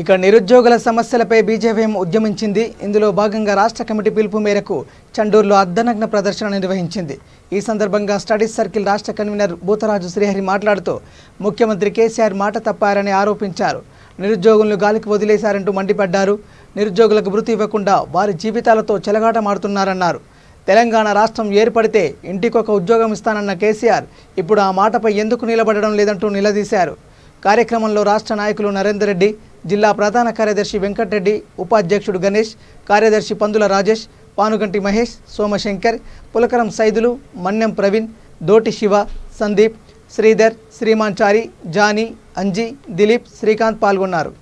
ఇక నిరుద్యోగుల సమస్యలపై బీజేపీ ఉద్యమించింది. ఇందులో భాగంగా రాష్ట్ర కమిటీ పిలుపు మేరకు చండూరులో అర్ధనగ్న ప్రదర్శన నిర్వహించింది. ఈ సందర్భంగా స్టడీస్ సర్కిల్ రాష్ట్ర కన్వీనర్ బూతరాజు శ్రీహరి మాట్లాడుతూ ముఖ్యమంత్రి కేసీఆర్ మాట తప్పారని ఆరోపించారు. నిరుద్యోగులను గాలికి వదిలేశారంటూ మండిపడ్డారు. నిరుద్యోగులకు వృత్తి ఇవ్వకుండా వారి జీవితాలతో చెలగాటమాడుతున్నారన్నారు. తెలంగాణ రాష్ట్రం ఏర్పడితే ఇంటికొక ఉద్యోగం ఇస్తానన్న కేసీఆర్ ఇప్పుడు ఆ మాటపై ఎందుకు నిలబడడం లేదంటూ నిలదీశారు. కార్యక్రమంలో రాష్ట్ర నాయకులు నరేందర్ రెడ్డి, జిల్లా ప్రధాన కార్యదర్శి వెంకటరెడ్డి, ఉపాధ్యక్షుడు గణేష్, కార్యదర్శి పందుల రాజేష్, పానుగంటి మహేష్, సోమశంకర్, పులకరం సైదులు, మన్యం ప్రవీణ్, దోటి శివ, సందీప్, శ్రీధర్, శ్రీమాన్చారి, జానీ, అంజీ, దిలీప్, శ్రీకాంత్ పాల్గొన్నారు.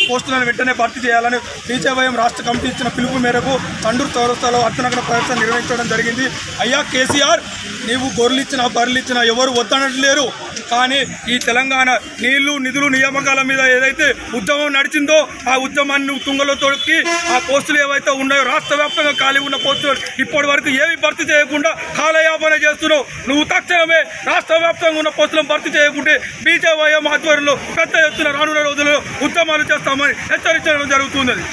పోస్టులను వెంటనే భర్తీ చేయాలని బీజేవైఎం రాష్ట్ర కమిటీ ఇచ్చిన పిలుపు మేరకు చండూరు చౌరస్తాలో అర్ధనగ్న ప్రదర్శన నిర్వహించడం జరిగింది. అయ్యా కేసీఆర్, నీవు గొర్రెలిచ్చినా బర్రెలిచ్చినా ఎవరు వద్దనట్లేరు. కానీ ఈ తెలంగాణ నీళ్లు నిధులు నియామకాల మీద ఏదైతే ఉద్యమం నడిచిందో ఆ ఉద్యమాన్ని తుంగలో తొక్కి ఆ పోస్టులు ఏవైతే ఉన్నాయో రాష్ట్ర వ్యాప్తంగా ఖాళీ ఉన్న పోస్టులు ఇప్పటి వరకు ఏవి భర్తీ చేయకుండా కాలయాపన చేస్తున్నావు. నువ్వు తక్షణమే రాష్ట్ర వ్యాప్తంగా ఉన్న పోస్టులను భర్తీ చేయకుంటే బీజేవైఎం ఆధ్వర్యంలో పెద్ద ఎత్తున రానున్న రోజుల్లో ఉద్యమాలు చేస్తామని హెచ్చరించడం జరుగుతున్నది.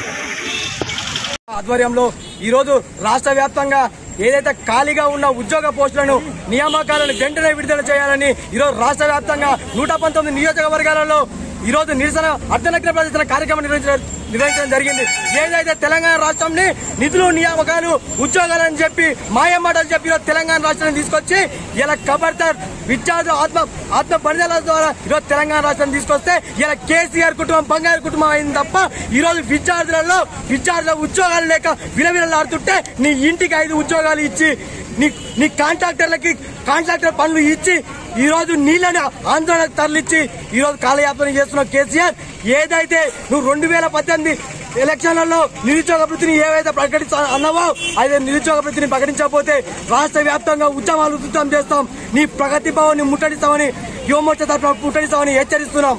ఆధ్వర్యంలో ఈరోజు రాష్ట్ర వ్యాప్తంగా ఏదైతే ఖాళీగా ఉన్న ఉద్యోగ పోస్టులను నియామకాలను వెంటనే విడుదల చేయాలని ఈరోజు రాష్ట్ర వ్యాప్తంగా 119 నియోజకవర్గాలలో ఈరోజు నిరసన అర్ధనగ్న ప్రదర్శన కార్యక్రమం నిర్వహించడం జరిగింది. ఏదైతే తెలంగాణ రాష్ట్రంని నిధులు నియామకాలు ఉద్యోగాలని చెప్పి మాయమాటలు చెప్పి ఈరోజు తెలంగాణ రాష్ట్రాన్ని తీసుకొచ్చి ఇలా ఖబర్దార్ విద్యార్థుల ఆత్మ బలిదానాల ద్వారా ఈరోజు తెలంగాణ రాష్ట్రాన్ని తీసుకొస్తే ఇలా కేసీఆర్ కుటుంబం బంగారు కుటుంబం అయింది తప్ప ఈరోజు విద్యార్థుల ఉద్యోగాలు లేక విలవిలలాడుతుంటే నీ ఇంటికి 5 ఉద్యోగాలు ఇచ్చి నీ కాంట్రాక్టర్ పనులు ఇచ్చి ఈ రోజు నీళ్ళని ఆందోళనకు తరలిచ్చి ఈ రోజు కాలయాపన చేస్తున్న కేసీఆర్, ఏదైతే నువ్వు 2018 ఎలక్షన్లలో నిరుద్యోగ వృత్తిని ఏవైతే అన్నావో అదే నిరుద్యోగ వృత్తిని ప్రకటించకపోతే రాష్ట్ర వ్యాప్తంగా ఉద్యమాలు చేస్తాం, నీ ప్రగతి భవన్ ముట్టడిస్తామని యువమోర్చా తరఫున ముట్టడిస్తామని హెచ్చరిస్తున్నాం.